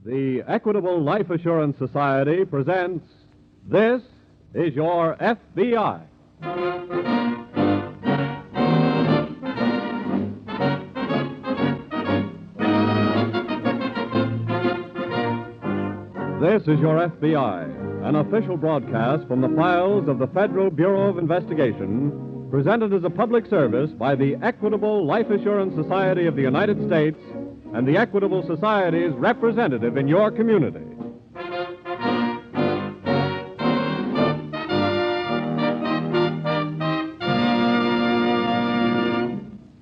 The Equitable Life Assurance Society presents This is Your FBI. This is Your FBI, an official broadcast from the files of the Federal Bureau of Investigation, presented as a public service by the Equitable Life Assurance Society of the United States and the Equitable Society's representative in your community.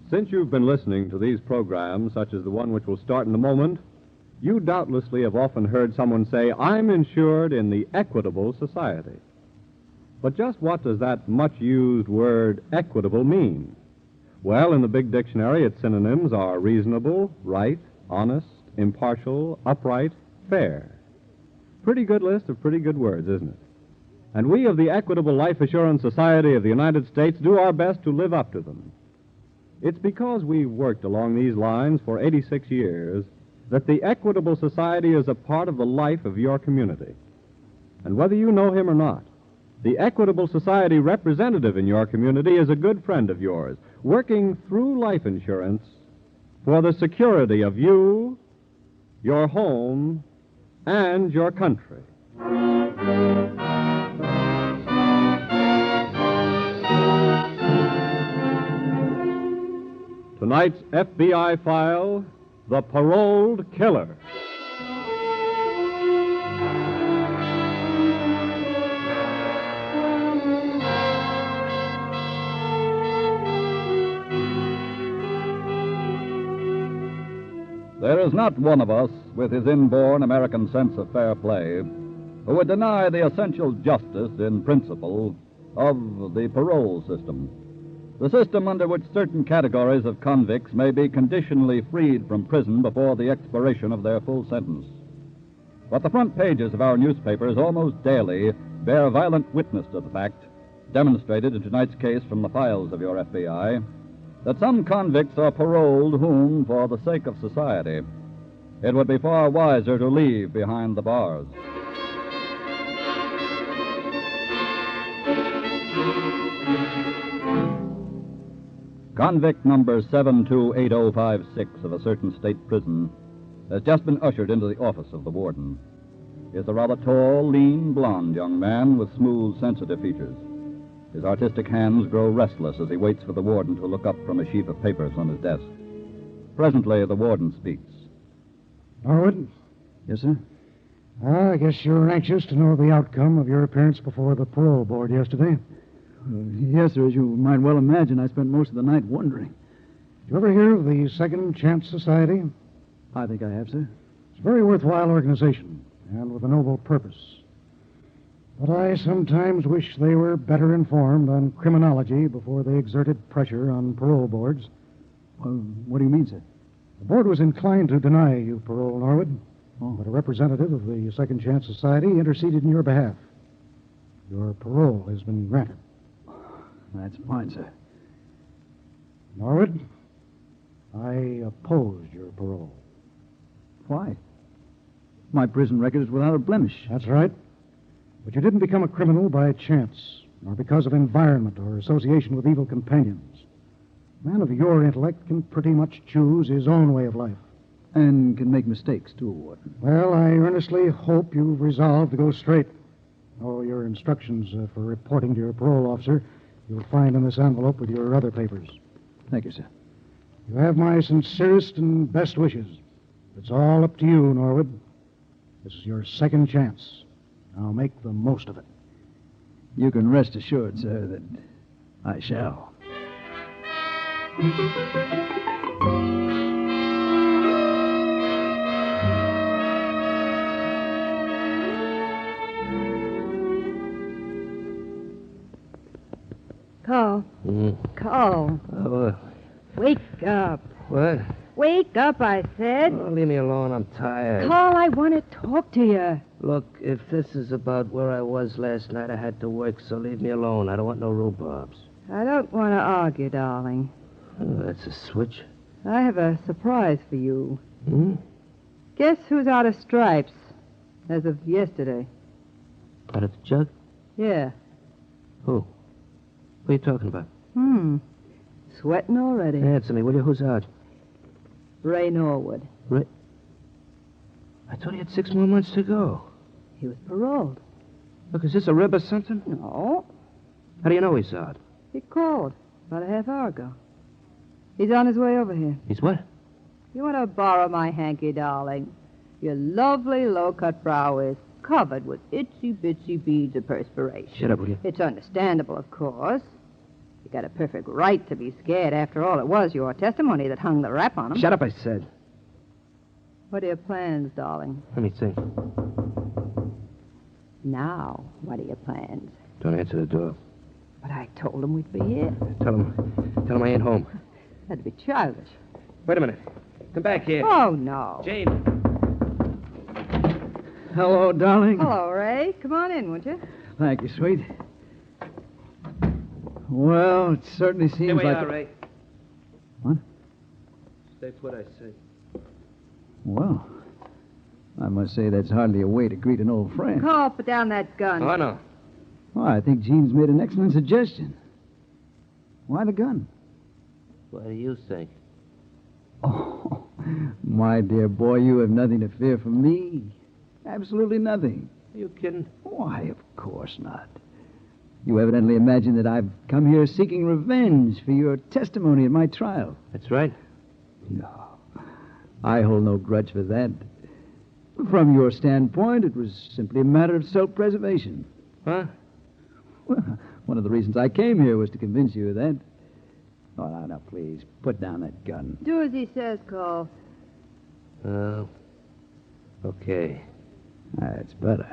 Since you've been listening to these programs, such as the one which will start in a moment, you doubtlessly have often heard someone say, "I'm insured in the Equitable Society." But just what does that much-used word equitable mean? Well, in the big dictionary, its synonyms are reasonable, right, honest, impartial, upright, fair. Pretty good list of pretty good words, isn't it? And we of the Equitable Life Assurance Society of the United States do our best to live up to them. It's because we've worked along these lines for 86 years that the Equitable Society is a part of the life of your community. And whether you know him or not, the Equitable Society representative in your community is a good friend of yours, working through life insurance for the security of you, your home, and your country. Tonight's FBI file, The Paroled Killer. There is not one of us, with his inborn American sense of fair play, who would deny the essential justice in principle of the parole system. The system under which certain categories of convicts may be conditionally freed from prison before the expiration of their full sentence. But the front pages of our newspapers almost daily bear violent witness to the fact, demonstrated in tonight's case from the files of your FBI, that some convicts are paroled whom, for the sake of society, it would be far wiser to leave behind the bars. Convict number 728056 of a certain state prison has just been ushered into the office of the warden. He is a rather tall, lean, blond young man with smooth, sensitive features. His artistic hands grow restless as he waits for the warden to look up from a sheaf of papers on his desk. Presently, the warden speaks. Norwood? Yes, sir? I guess you're anxious to know the outcome of your appearance before the parole board yesterday. Yes, sir. As you might well imagine, I spent most of the night wondering. Did you ever hear of the Second Chance Society? I think I have, sir. It's a very worthwhile organization, and with a noble purpose. But I sometimes wish they were better informed on criminology before they exerted pressure on parole boards. Well, what do you mean, sir? The board was inclined to deny you parole, Norwood, Oh. but a representative of the Second Chance Society interceded in your behalf. Your parole has been granted. That's fine, sir. Norwood, I opposed your parole. Why? My prison record is without a blemish. That's right. But you didn't become a criminal by chance, nor because of environment or association with evil companions. A man of your intellect can pretty much choose his own way of life. And can make mistakes, too, Warden. Well, I earnestly hope you've resolved to go straight. All your instructions for reporting to your parole officer you'll find in this envelope with your other papers. Thank you, sir. You have my sincerest and best wishes. It's all up to you, Norwood. This is your second chance. Now make the most of it. You can rest assured, sir, that I shall. Carl. Carl. Wake up. What? Wake up, I said. Oh, leave me alone. I'm tired. Carl, I want to talk to you. Look, if this is about where I was last night, I had to work, so leave me alone. I don't want no rhubarbs. I don't want to argue, darling. Oh, that's a switch. I have a surprise for you. Guess who's out of stripes? As of yesterday. Out of the jug? Yeah. Who? What are you talking about? Sweating already. Answer me, will you? Who's out? Ray Norwood. I thought he had 6 more months to go. He was paroled. Look, is this a rib or something? No. How do you know he's out? He called about a half hour ago. He's on his way over here. He's what? You want to borrow my hanky, darling? Your lovely low-cut brow is covered with itsy-bitsy beads of perspiration. Shut up, will you? It's understandable, of course. You got a perfect right to be scared. After all, it was your testimony that hung the rap on him. Shut up, I said. What are your plans, darling? Let me think. Now, what are your plans? Don't answer the door. But I told him we'd be here. Tell him I ain't home. That'd be childish. Wait a minute. Come back here. Oh, no. Jane. Hello, darling. Hello, Ray. Come on in, won't you? Thank you, sweet. Well, it certainly seems Here we like... are, Ray. What? Stay put, I say. Well, I must say that's hardly a way to greet an old friend. Call, put down that gun. Oh, no. Well, I think Jean's made an excellent suggestion. Why the gun? What do you think? Oh, my dear boy, you have nothing to fear from me. Absolutely nothing. Are you kidding? Why, of course not. You evidently imagine that I've come here seeking revenge for your testimony at my trial. That's right. No, I hold no grudge for that. From your standpoint, it was simply a matter of self-preservation. Huh? Well, one of the reasons I came here was to convince you of that. Oh, now, please, put down that gun. Do as he says, Cole. Oh. Okay. That's better.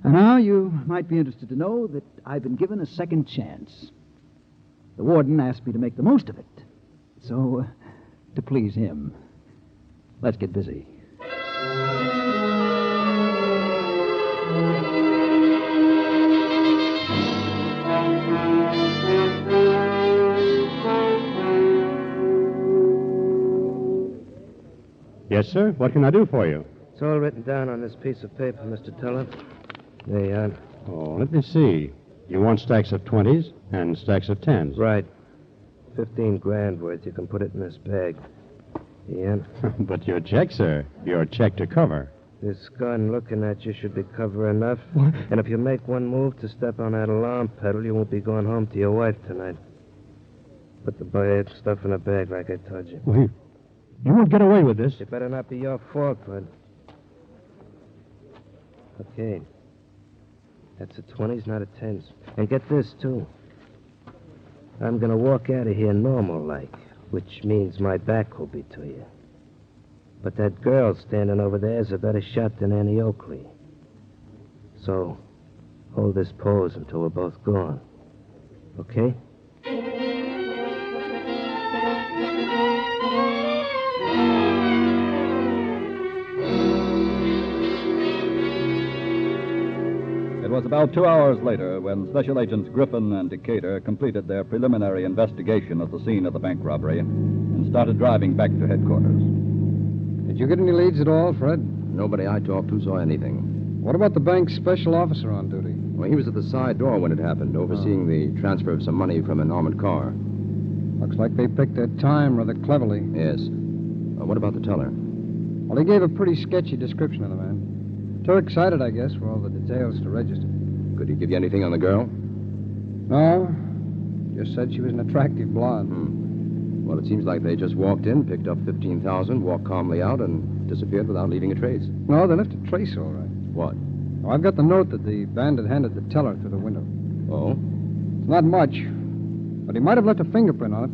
And now you might be interested to know that I've been given a second chance. The warden asked me to make the most of it. So, to please him, let's get busy. Yes, sir. What can I do for you? It's all written down on this piece of paper, Mr. Teller. There you are. Oh, let me see. You want stacks of 20s and stacks of 10s. Right. 15 grand worth. You can put it in this bag. Yeah. But your check, sir. Your check to cover. This gun looking at you should be cover enough. And if you make one move to step on that alarm pedal, you won't be going home to your wife tonight. Put the stuff in a bag like I told you. Well, you won't get away with this. It better not be your fault, bud. Okay. That's a 20s, not a 10s. And get this, too. I'm going to walk out of here normal-like, which means my back will be to you. But that girl standing over there is a better shot than Annie Oakley. So, hold this pose until we're both gone. Okay? It was about 2 hours later when Special Agents Griffin and Decatur completed their preliminary investigation at the scene of the bank robbery and started driving back to headquarters. Did you get any leads at all, Fred? Nobody I talked to saw anything. What about the bank's special officer on duty? Well, he was at the side door when it happened, overseeing the transfer of some money from an armored car. Looks like they picked their time rather cleverly. Yes. What about the teller? Well, he gave a pretty sketchy description of the man. Too excited, I guess, for all the details to register. Could he give you anything on the girl? No. Just said she was an attractive blonde. Well, it seems like they just walked in, picked up $15,000, walked calmly out, and disappeared without leaving a trace. No, they left a trace, all right. What? Oh, I've got the note that the bandit handed the teller through the window. Oh? It's not much, but he might have left a fingerprint on it.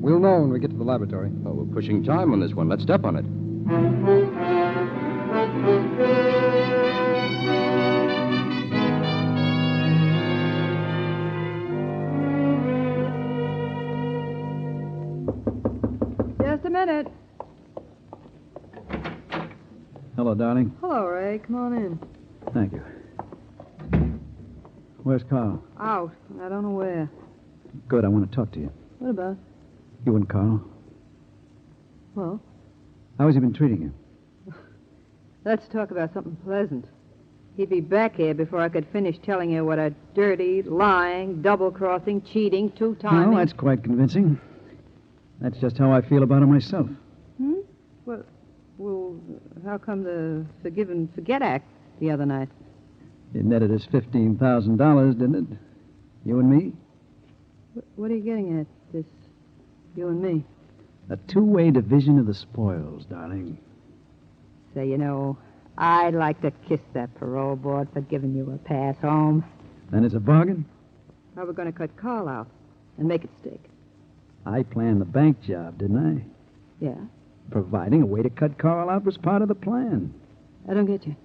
We'll know when we get to the laboratory. Oh, we're pushing time on this one. Let's step on it. Just a minute. Hello, darling. Hello, Ray. Come on in. Thank you. Where's Carl? Out. I don't know where. Good, I want to talk to you. What about? You and Carl. Well, How has he been treating you? Let's talk about something pleasant. He'd be back here before I could finish telling you what a dirty, lying, double-crossing, cheating, two-timing... Well, that's quite convincing. That's just how I feel about him myself. Well, how come the Forgive and Forget Act the other night? It netted us $15,000, didn't it? You and me? What are you getting at, this you and me? A two-way division of the spoils, darling. Say, I'd like to kiss that parole board for giving you a pass home. Then it's a bargain? How are we going to cut Carl out and make it stick? I planned the bank job, didn't I? Yeah. Providing a way to cut Carl out was part of the plan. I don't get you.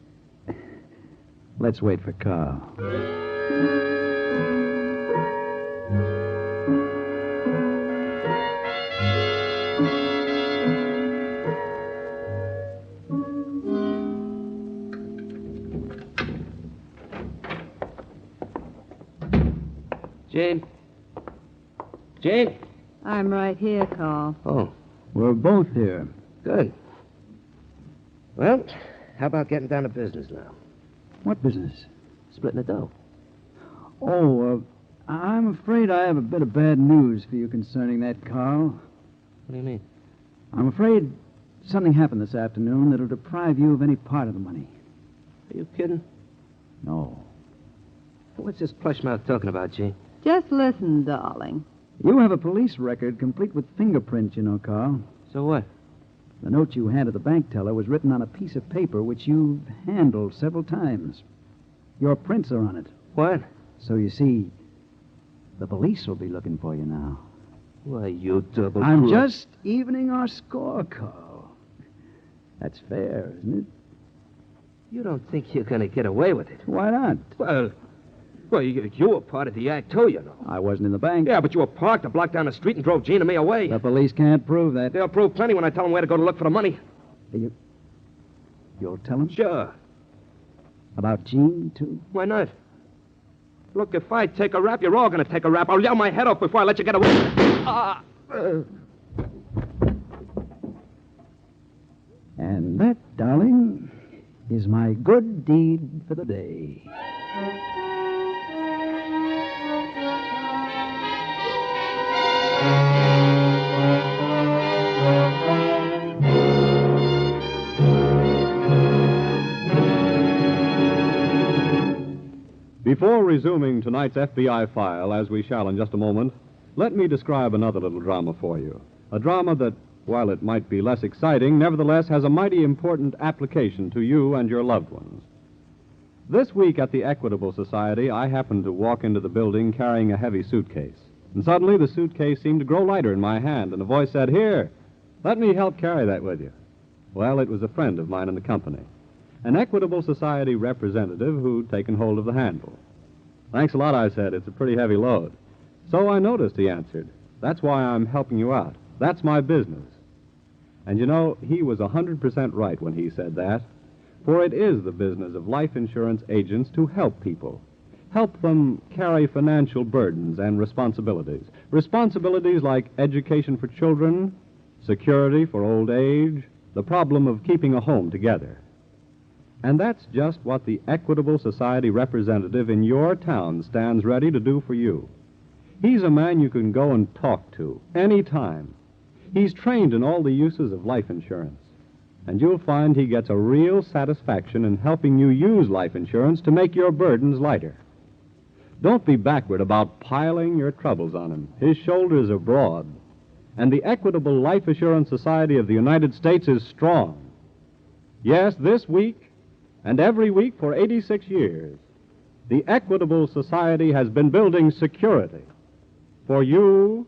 Let's wait for Carl. Jane? Jane? I'm right here, Carl. Oh, We're both here. good. Well, how about getting down to business now? What business? Splitting the dough. Oh, I'm afraid I have a bit of bad news for you concerning that, Carl. What do you mean? I'm afraid something happened this afternoon that'll deprive you of any part of the money. Are you kidding? No. What's this plush mouth talking about, Jane? Just listen, darling. You have a police record complete with fingerprints, Carl. So what? The note you handed the bank teller was written on a piece of paper which you've handled several times. Your prints are on it. What? So you see, the police will be looking for you now. Why, you double I'm crook. just evening our score, Carl. That's fair, isn't it? You don't think you're going to get away with it? Why not? Well, you were part of the act, too, I wasn't in the bank. Yeah, but you were parked a block down the street and drove Gene and me away. The police can't prove that. They'll prove plenty when I tell them where to go to look for the money. You'll tell them? Sure. About Gene, too? Why not? Look, if I take a rap, you're all going to take a rap. I'll yell my head off before I let you get away. And that, darling, is my good deed for the day. Before resuming tonight's FBI file, as we shall in just a moment, let me describe another little drama for you. A drama that, while it might be less exciting, nevertheless has a mighty important application to you and your loved ones. This week at the Equitable Society, I happened to walk into the building carrying a heavy suitcase. And suddenly the suitcase seemed to grow lighter in my hand, and a voice said, "Here, let me help carry that with you." Well, it was a friend of mine in the company, an Equitable Society representative who'd taken hold of the handle. "Thanks a lot," I said. "It's a pretty heavy load." "So I noticed," he answered. "That's why I'm helping you out. That's my business." And he was 100% right when he said that, for it is the business of life insurance agents to help people. Help them carry financial burdens and responsibilities. Responsibilities like education for children, security for old age, the problem of keeping a home together. And that's just what the Equitable Society representative in your town stands ready to do for you. He's a man you can go and talk to any time. He's trained in all the uses of life insurance, and you'll find he gets a real satisfaction in helping you use life insurance to make your burdens lighter. Don't be backward about piling your troubles on him. His shoulders are broad, and the Equitable Life Assurance Society of the United States is strong. Yes, this week and every week for 86 years, the Equitable Society has been building security for you,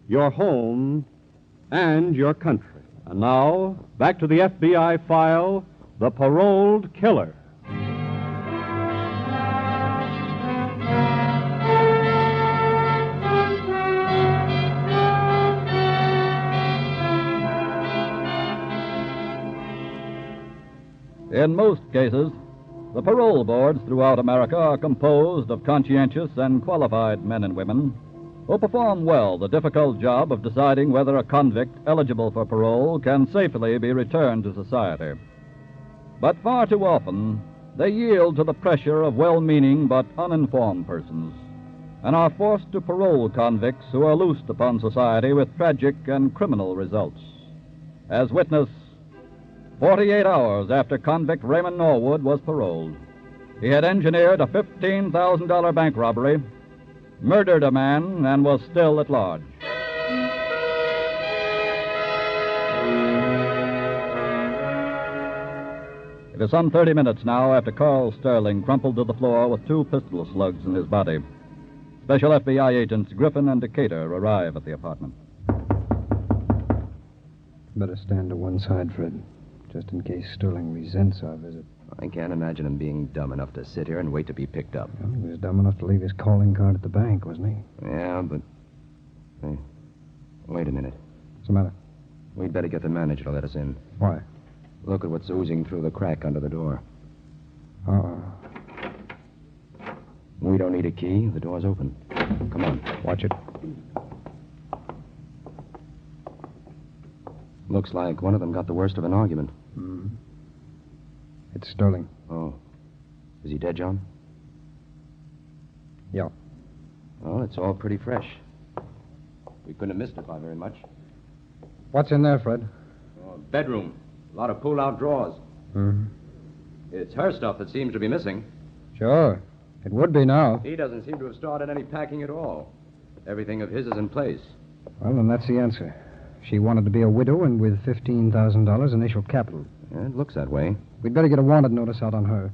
your home, and your country. And now, back to the FBI file, The Paroled Killer. In most cases, the parole boards throughout America are composed of conscientious and qualified men and women who perform well the difficult job of deciding whether a convict eligible for parole can safely be returned to society. But far too often, they yield to the pressure of well-meaning but uninformed persons, and are forced to parole convicts who are loosed upon society with tragic and criminal results. As witness, 48 hours after convict Raymond Norwood was paroled, he had engineered a $15,000 bank robbery, murdered a man, and was still at large. It is some 30 minutes now after Carl Sterling crumpled to the floor with 2 pistol slugs in his body. Special FBI agents Griffin and Decatur arrive at the apartment. Better stand to one side, Fred, just in case Sterling resents our visit. I can't imagine him being dumb enough to sit here and wait to be picked up. Well, he was dumb enough to leave his calling card at the bank, wasn't he? Yeah, but... Hey, wait a minute. What's the matter? We'd better get the manager to let us in. Why? Look at what's oozing through the crack under the door. Uh-oh. We don't need a key. The door's open. Come on. Watch it. Looks like one of them got the worst of an argument. Mm-hmm. It's Sterling. Oh. Is he dead, John? Yeah. Well, it's all pretty fresh. We couldn't have missed it by very much. What's in there, Fred? Oh, bedroom. A lot of pull-out drawers. Mm-hmm. It's her stuff that seems to be missing. Sure. It would be now. He doesn't seem to have started any packing at all. Everything of his is in place. Well, then that's the answer. She wanted to be a widow and with $15,000 initial capital. Yeah, it looks that way. We'd better get a wanted notice out on her.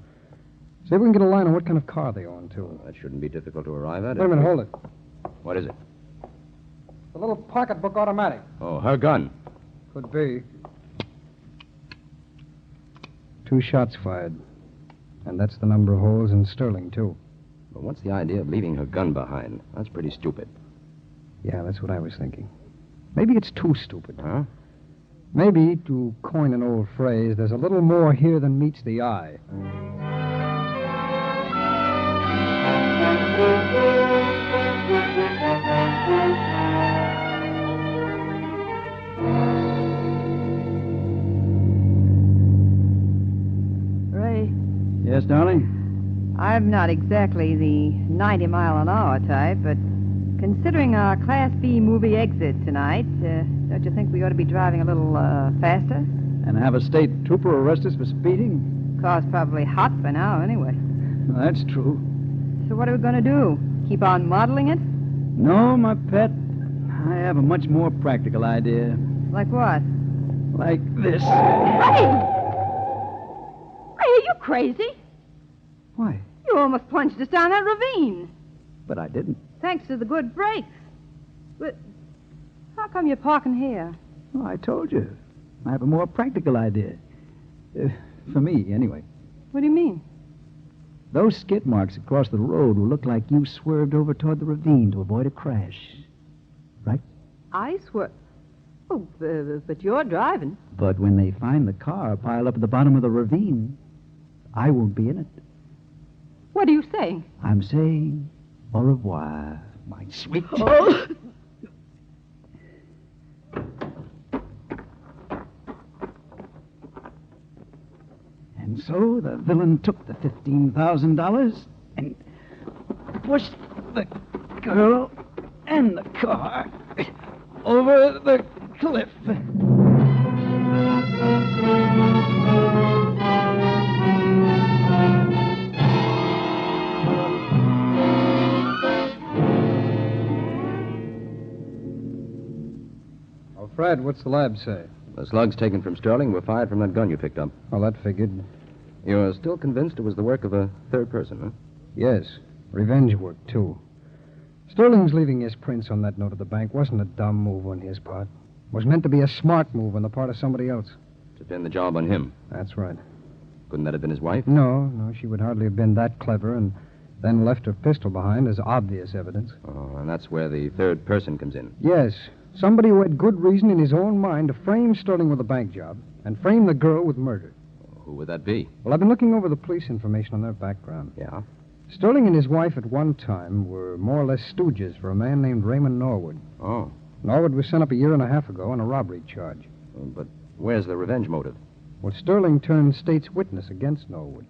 See if we can get a line on what kind of car they own, too. That shouldn't be difficult to arrive at. Wait a minute, hold it. What is it? The little pocketbook automatic. Oh, her gun. Could be. 2 shots fired. And that's the number of holes in Sterling, too. But what's the idea of leaving her gun behind? That's pretty stupid. Yeah, that's what I was thinking. Maybe it's too stupid. Huh? Maybe, to coin an old phrase, there's a little more here than meets the eye. Ray, Yes, darling? I'm not exactly the 90-mile-an-hour type, but considering our Class B movie exit tonight, don't you think we ought to be driving a little faster? And have a state trooper arrest us for speeding? Car's probably hot for now, anyway. That's true. So what are we going to do? Keep on modeling it? No, my pet. I have a much more practical idea. Like what? Like this. Ray! Ray, are you crazy? Why? You almost plunged us down that ravine. But I didn't. Thanks to the good brakes. But how come you're parking here? Oh, I told you. I have a more practical idea. For me, anyway. What do you mean? Those skid marks across the road will look like you swerved over toward the ravine to avoid a crash. Right? I swear. Oh, but you're driving. But when they find the car piled up at the bottom of the ravine, I won't be in it. What are you saying? I'm saying au revoir, my sweet... Oh. And so the villain took the $15,000 and pushed the girl and the car over the cliff. Oh, Fred, what's the lab say? The slugs taken from Sterling were fired from that gun you picked up. Well, that figured. You're still convinced it was the work of a third person, huh? Yes. Revenge work, too. Sterling's leaving his prints on that note at the bank wasn't a dumb move on his part. It was meant to be a smart move on the part of somebody else. To pin the job on him. That's right. Couldn't that have been his wife? No, she would hardly have been that clever and then left her pistol behind as obvious evidence. Oh, and that's where the third person comes in. Yes. Somebody who had good reason in his own mind to frame Sterling with a bank job and frame the girl with murder. Who would that be? Well, I've been looking over the police information on their background. Yeah? Sterling and his wife at one time were more or less stooges for a man named Raymond Norwood. Oh. Norwood was sent up a year and a half ago on a robbery charge. But where's the revenge motive? Well, Sterling turned state's witness against Norwood.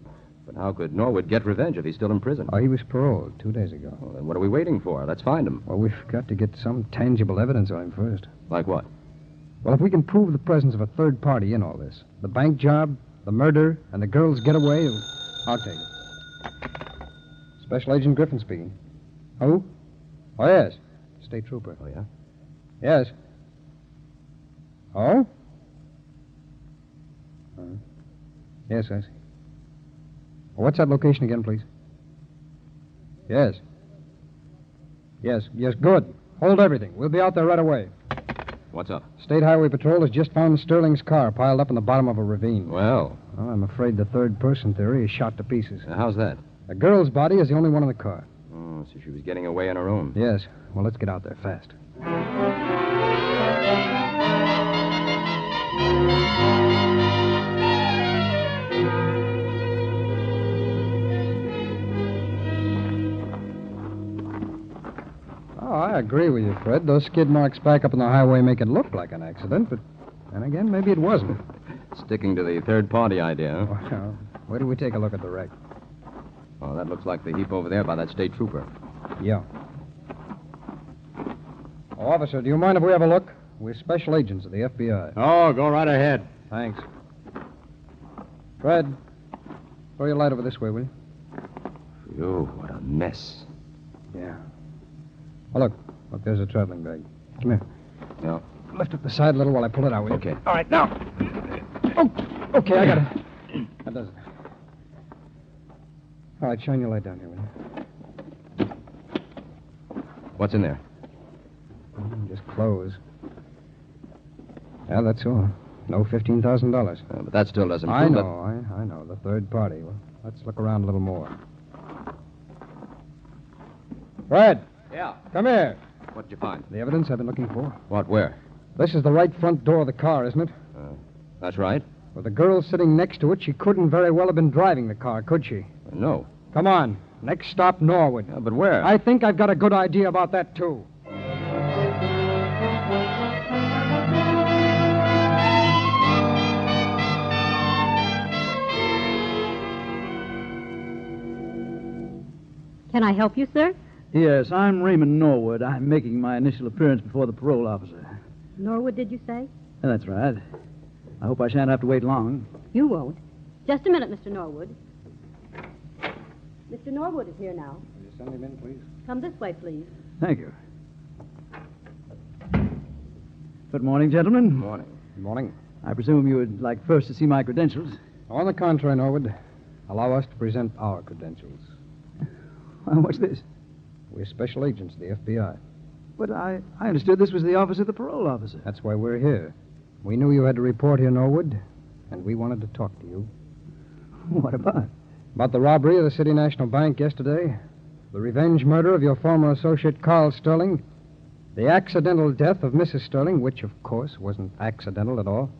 But how could Norwood get revenge if he's still in prison? Oh, he was paroled 2 days ago. Well, then what are we waiting for? Let's find him. Well, we've got to get some tangible evidence on him first. Like what? Well, if we can prove the presence of a third party in all this, the bank job, the murder, and the girl's getaway, I'll take it. Special Agent Griffin speaking. Who? Oh, yes. State Trooper. Oh, yeah? Yes. Oh? Yes, I see. Well, what's that location again, please? Yes. Yes, good. Hold everything. We'll be out there right away. What's up? State Highway Patrol has just found Sterling's car piled up in the bottom of a ravine. Well, I'm afraid the third-person theory is shot to pieces. how's that? The girl's body is the only one in the car. Oh, so she was getting away on her own. Yes. Well, let's get out there fast. Oh, I agree with you, Fred. Those skid marks back up on the highway make it look like an accident, but then again, maybe it wasn't. Sticking to the third-party idea, huh? Well, where do we take a look at the wreck? Oh, that looks like the heap over there by that state trooper. Yeah. Oh, officer, do you mind if we have a look? We're special agents of the FBI. Oh, go right ahead. Thanks. Fred, throw your light over this way, will you? Phew, what a mess. Yeah. Oh, look, there's a traveling bag. Come here. Yeah. Lift up the side a little while I pull it out, will you? Okay. All right, now. Oh, okay, I got it. That does it. All right, shine your light down here, will you? What's in there? Just clothes. Yeah, that's all. No $15,000. But that still doesn't I prove know, I know. The third party. Well, let's look around a little more. Fred, Yeah. come here. What'd you find? The evidence I've been looking for. What, where? This is the right front door of the car, isn't it? That's right. With the girl sitting next to it, she couldn't very well have been driving the car, could she? No. Come on. Next stop, Norwood. Yeah, but where? I think I've got a good idea about that, too. Can I help you, sir? Yes, I'm Raymond Norwood. I'm making my initial appearance before the parole officer. Norwood, did you say? That's right. I hope I shan't have to wait long. You won't. Just a minute, Mr. Norwood. Mr. Norwood is here now. Will you send him in, please? Come this way, please. Thank you. Good morning, gentlemen. Morning. Good morning. I presume you would like first to see my credentials. On the contrary, Norwood, allow us to present our credentials. What's this? We're special agents of the FBI. But I understood this was the office of the parole officer. That's why we're here. We knew you had to report here, Norwood, and we wanted to talk to you. What about? About the robbery of the City National Bank yesterday, the revenge murder of your former associate Carl Sterling, the accidental death of Mrs. Sterling, which, of course, wasn't accidental at all.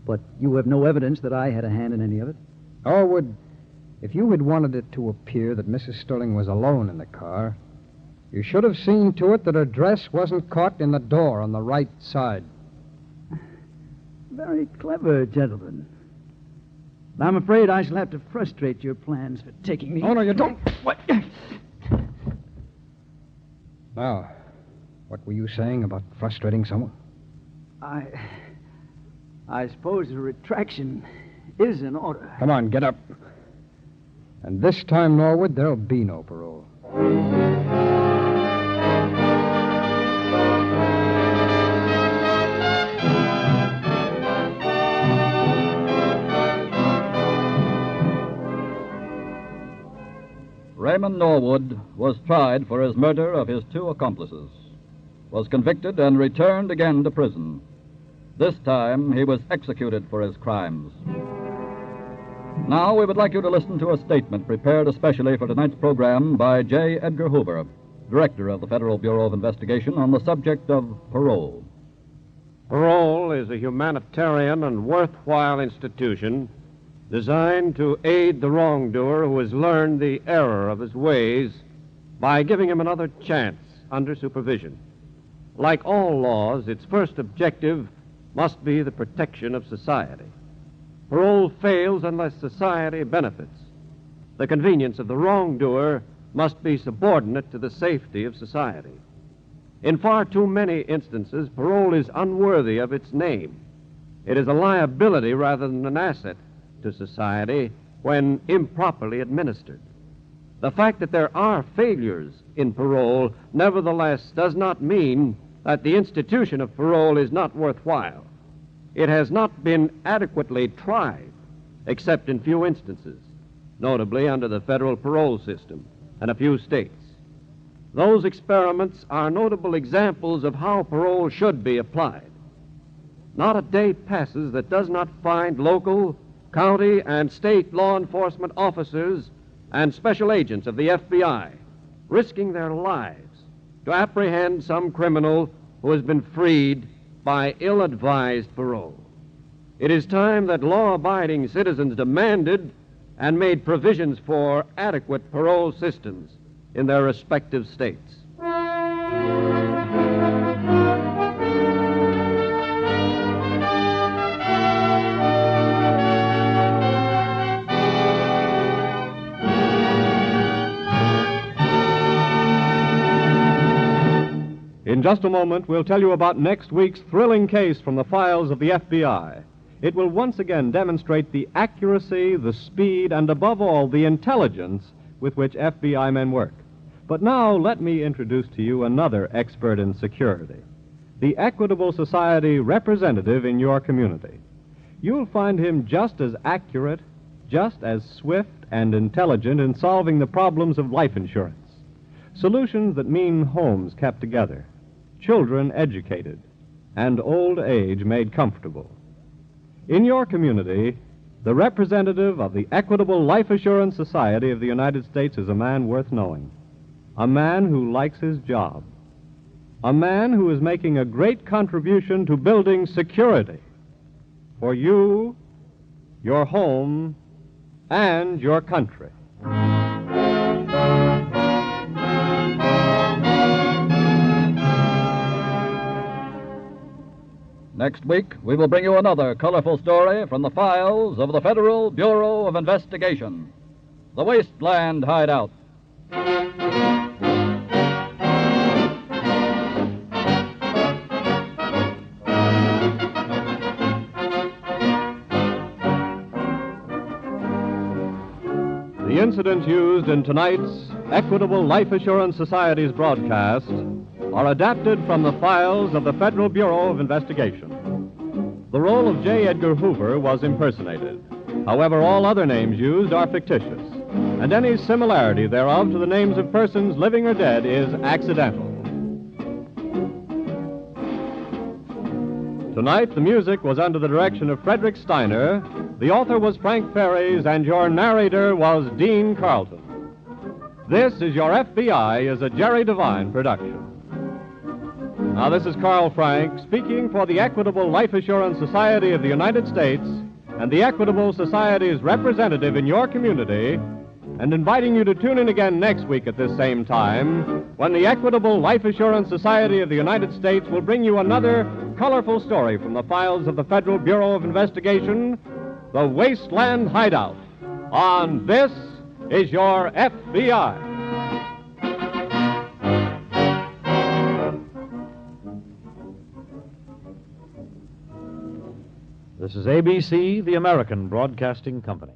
But you have no evidence that I had a hand in any of it? Norwood, if you had wanted it to appear that Mrs. Sterling was alone in the car, you should have seen to it that her dress wasn't caught in the door on the right side. Very clever, gentlemen. I'm afraid I shall have to frustrate your plans for taking me... Oh, no, you don't. What? Now, what were you saying about frustrating someone? I suppose a retraction is in order. Come on, get up. And this time, Norwood, there'll be no parole. Raymond Norwood was tried for his murder of his two accomplices, was convicted and returned again to prison. This time, he was executed for his crimes. Now, we would like you to listen to a statement prepared especially for tonight's program by J. Edgar Hoover, Director of the Federal Bureau of Investigation, on the subject of parole. Parole is a humanitarian and worthwhile institution designed to aid the wrongdoer who has learned the error of his ways by giving him another chance under supervision. Like all laws, its first objective must be the protection of society. Parole fails unless society benefits. The convenience of the wrongdoer must be subordinate to the safety of society. In far too many instances, parole is unworthy of its name. It is a liability rather than an asset to society when improperly administered. The fact that there are failures in parole, nevertheless, does not mean that the institution of parole is not worthwhile. It has not been adequately tried, except in few instances, notably under the federal parole system and a few states. Those experiments are notable examples of how parole should be applied. Not a day passes that does not find local, county, and state law enforcement officers and special agents of the FBI risking their lives to apprehend some criminal who has been freed by ill-advised parole. It is time that law-abiding citizens demanded and made provisions for adequate parole systems in their respective states. In just a moment, we'll tell you about next week's thrilling case from the files of the FBI. It will once again demonstrate the accuracy, the speed, and above all, the intelligence with which FBI men work. But now, let me introduce to you another expert in security, the Equitable Society representative in your community. You'll find him just as accurate, just as swift and intelligent in solving the problems of life insurance. Solutions that mean homes kept together, children educated, and old age made comfortable. In your community, the representative of the Equitable Life Assurance Society of the United States is a man worth knowing, a man who likes his job, a man who is making a great contribution to building security for you, your home, and your country. Next week, we will bring you another colorful story from the files of the Federal Bureau of Investigation, The Wasteland Hideout. The incidents used in tonight's Equitable Life Assurance Society's broadcast are adapted from the files of the Federal Bureau of Investigation. The role of J. Edgar Hoover was impersonated. However, all other names used are fictitious, and any similarity thereof to the names of persons living or dead is accidental. Tonight, the music was under the direction of Frederick Steiner, the author was Frank Ferries, and your narrator was Dean Carlton. This is Your FBI is a Jerry Devine production. Now, this is Carl Frank speaking for the Equitable Life Assurance Society of the United States and the Equitable Society's representative in your community, and inviting you to tune in again next week at this same time when the Equitable Life Assurance Society of the United States will bring you another colorful story from the files of the Federal Bureau of Investigation, The Wasteland Hideout, on This is Your FBI. This is ABC, the American Broadcasting Company.